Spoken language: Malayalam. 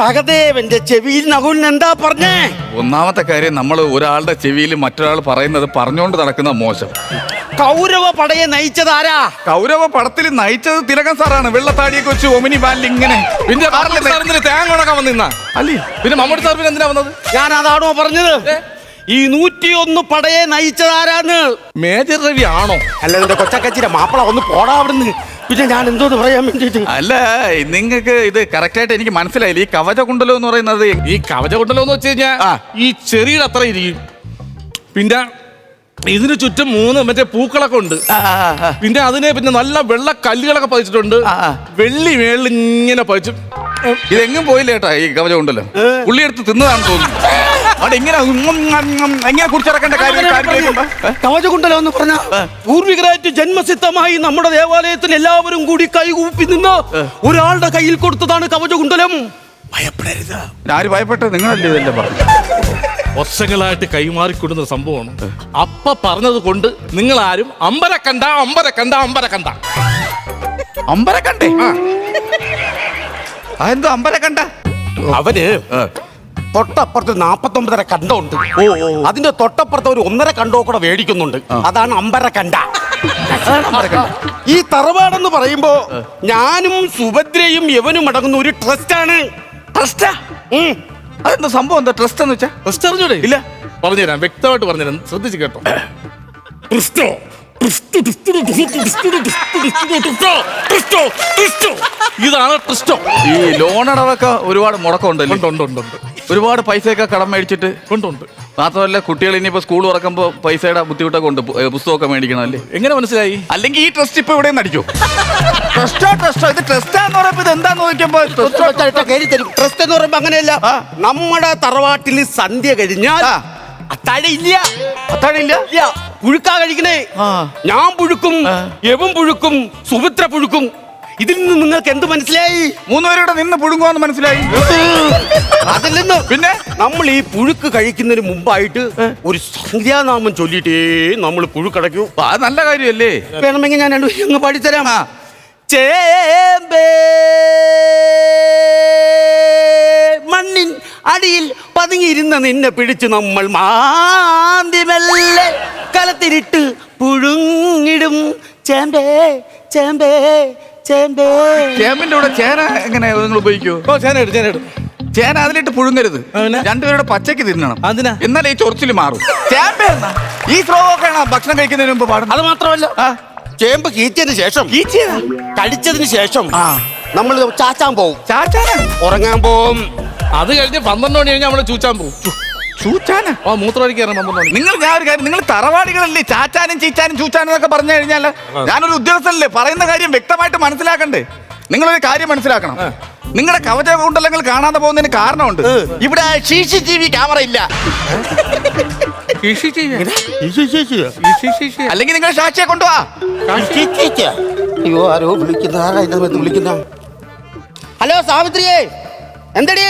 സഹദേവന്റെ ചെവിയിൽ നകുലിന് എന്താ പറഞ്ഞേ? ഒന്നാമത്തെ കാര്യം, നമ്മൾ ഒരാളുടെ ചെവിയിൽ മറ്റൊരാൾ പറയുന്നത് പറഞ്ഞുകൊണ്ട് നടക്കുന്ന മോശം. കൗരവ പടയെ നയിച്ചതാരാ? കൗരവ പടത്തിൽ നയിച്ചത് തിലകൻ സാറാണ്. വെള്ളത്താടിയൊക്കെ വെച്ച് ഒമിനി വാലിൽ ഇങ്ങനെ. പിന്നെ തേങ്ങ ഉണക്കാൻ വന്നിരുന്ന അല്ലേ? പിന്നെ മമ്മൂട്ടി സാർ പിന്നെ എന്തിനാ വന്നത്? ഞാൻ അതാണോ പറഞ്ഞത്? ഈ 101 പടയെ നയിച്ചതാരാന്ന്? മേജർ രവി ആണോ? അല്ല, നിന്റെ കൊച്ചക്കച്ചിന്റെ മാപ്പിള ഒന്ന് പോടാ അവിടുന്ന്. പിന്നെ ഞാൻ എന്തോന്ന് പറയാൻ വേണ്ടിട്ട്? അല്ല, നിങ്ങൾക്ക് ഇത് കറക്റ്റായിട്ട് എനിക്ക് മനസ്സിലായില്ല. ഈ കവചകുണ്ടലം എന്ന് പറയുന്നത് ഈ കവചകുണ്ടലം എന്ന് വെച്ച് കഴിഞ്ഞാൽ ഈ ചെറിയുടെ അത്ര ഇരിക്കും. പിന്നെ ഇതിന് ചുറ്റും 3 മറ്റേ പൂക്കളൊക്കെ ഉണ്ട്. പിന്നെ അതിനെ പിന്നെ നല്ല വെള്ള കല്ലുകളൊക്കെ പതിച്ചിട്ടുണ്ട്. വെള്ളി മേളിൽ ഇങ്ങനെ പതിച്ചു. ഇതെങ്ങും പോയില്ല കേട്ടാ. ഈ കവചകുണ്ടലം പുള്ളി എടുത്ത് തിന്നതാണെന്ന് തോന്നുന്നു. അവിടെ എങ്ങനെ കുറിച്ചിറക്കേണ്ട കാര്യം. കവചകുണ്ടലം എന്ന് പറഞ്ഞ പൂർവികരായിട്ട് ജന്മസിദ്ധമായി നമ്മുടെ ദേവാലയത്തിൽ എല്ലാവരും കൂടി കൈകൂപ്പി നിന്ന് ഒരാളുടെ കയ്യിൽ കൊടുത്തതാണ് കവചകുണ്ടലം. ഭയപ്പെടരുത്. ആര് ഭയപ്പെട്ടത്? നിങ്ങളല്ലേ ഇതെല്ലാം പറഞ്ഞു. വർഷങ്ങളായിട്ട് കൈമാറിക്കൊടുന്ന സംഭവമാണ്. അപ്പ പറഞ്ഞത് കൊണ്ട് നിങ്ങൾ ആരും അമ്പര കണ്ട. അമ്പരക്കണ്ടേ? അതെന്തോ അമ്പരക്കണ്ട? അവന് തൊട്ടപ്പുറത്ത് 49 കണ്ടമുണ്ട്. അതിന്റെ തൊട്ടപ്പുറത്ത് ഒരു 1.5 കണ്ടോ കൂടെ മേടിക്കുന്നുണ്ട്. അതാണ് അമ്പരക്കണ്ട. ഈ തറവാടെന്ന് പറയുമ്പോ ഞാനും സുഭദ്രയും യവനും അടങ്ങുന്ന ഒരു ട്രസ്റ്റാണ്. ട്രസ്റ്റാ? അതെന്താ സംഭവം? എന്താ ട്രസ്റ്റ് എന്ന് വെച്ചാ? ട്രസ്റ്റ് അറിഞ്ഞൂടെ? ഇല്ല, പറഞ്ഞുതരാം, വ്യക്തമായിട്ട് പറഞ്ഞുതരാം, ശ്രദ്ധിച്ച് കേട്ടോ. ഇതാണ് ട്രസ്റ്റോ. ഈ ലോൺ അടവൊക്കെ ഒരുപാട് മുടക്കമുണ്ടല്ലോ. ഉണ്ട്. ഒരുപാട് പൈസയൊക്കെ കടം മേടിച്ചിട്ട് ഉണ്ട്. മാത്രമല്ല, കുട്ടികൾ ഇനിയിപ്പോ സ്കൂൾ തുറക്കുമ്പോ പൈസയുടെ ബുദ്ധിമുട്ടൊക്കെ ഉണ്ട്. പുസ്തകമൊക്കെ മേടിക്കണം അല്ലേ? എങ്ങനെ മനസ്സിലായി? അല്ലെങ്കിൽ ഈ ട്രസ്റ്റ് ഇപ്പൊ ഇവിടെ നടിക്കോ? ട്രസ്റ്റോ ഇത് ട്രസ്റ്റാന്ന് പറയുമ്പോ ഇത് എന്താന്ന് നോക്കിയപ്പോ ട്രസ്റ്റ് എന്ന് പറയുമ്പോ അങ്ങനെയല്ല. നമ്മുടെ തറവാട്ടിൽ സന്ധ്യ കഴിഞ്ഞാൽ അത്താഴയില്ല. പുഴുക്കാ കഴിക്കണേ. ഞാൻ പുഴുക്കും, യവൻ പുഴുക്കും, സുമിത്ര പുഴുക്കും. ഇതിൽ നിന്ന് നിങ്ങൾക്ക് എന്ത് മനസ്സിലായി? 3 പേരുടെ നിന്ന് പുഴുങ്ങുവാന്ന് മനസ്സിലായി. അതിൽ നിന്ന് പിന്നെ നമ്മൾ ഈ പുഴുക്ക് കഴിക്കുന്നതിന് മുമ്പായിട്ട് ഒരു സന്ധ്യാനാമം ചൊല്ലിട്ടേ നമ്മൾ പുഴുക്കടയ്ക്കൂ. അത് നല്ല കാര്യമല്ലേ? വേണമെങ്കിൽ ഞാൻ അങ്ങ് പാടിത്തരാം. ചേമ്പേ മണ്ണിൻ അടിയിൽ പതുങ്ങിയിരുന്ന നിന്നെ പിടിച്ച് നമ്മൾ മാന്തി മെല്ലെ കലത്തിരിട്ട് പുഴുങ്ങിടും. ചേമ്പേ ചേമ്പേ ചേമ്പേ. ചേമ്പിന്റെ കൂടെ ചേന എങ്ങനെ നിങ്ങൾ ഉപയോഗിക്കുമോ? ചേന അതിലിട്ട് പുഴുങ്ങരുത്. 2 പേരുടെ പച്ചക്ക് തിന്നണം. എന്നാലേ ഈ ചൊറിച്ചില് മാറും. ചേമ്പേ ഈ ശ്ലോകമൊക്കെയാണ് ഭക്ഷണം കഴിക്കുന്നതിന് മുമ്പ് പാടുന്നത്. അത് മാത്രമല്ല, ചേമ്പ് കീച്ചതിന് ശേഷം കഴിച്ചതിന് ശേഷം നമ്മൾ ചാച്ചാൻ പോവും. ഉറങ്ങാൻ പോവും. അത് കഴിഞ്ഞ് 12 മണി കഴിഞ്ഞാൽ നമ്മള് ചൂച്ചാൻ പോകും. ചൂച്ചാന? മൂത്രമൊഴിക്കാറ് 12 മണി. ഞാൻ ഒരു കാര്യം, നിങ്ങൾ തറവാടികളല്ലേ ചാച്ചാനും ചീച്ചാനും ചൂച്ചാനും എന്നൊക്കെ പറഞ്ഞു കഴിഞ്ഞാൽ, ഞാനൊരു ഉദ്യോഗസ്ഥനല്ലേ, പറയുന്ന കാര്യം വ്യക്തമായിട്ട് മനസ്സിലാക്കണ്ടേ? നിങ്ങളൊരു കാര്യം മനസ്സിലാക്കണം. നിങ്ങളുടെ കവചകുണ്ടലങ്ങൾ കാണാതെ പോകുന്നതിന് കാരണമുണ്ട്. ഇവിടെ CCTV ക്യാമറ ഇല്ല. അല്ലെങ്കിൽ നിങ്ങൾ സാക്ഷിയെ കൊണ്ടുപോവാ. അയ്യോ, ആരോ വിളിക്കുന്ന. ഹലോ സാവിത്രിയേ, എന്തടി?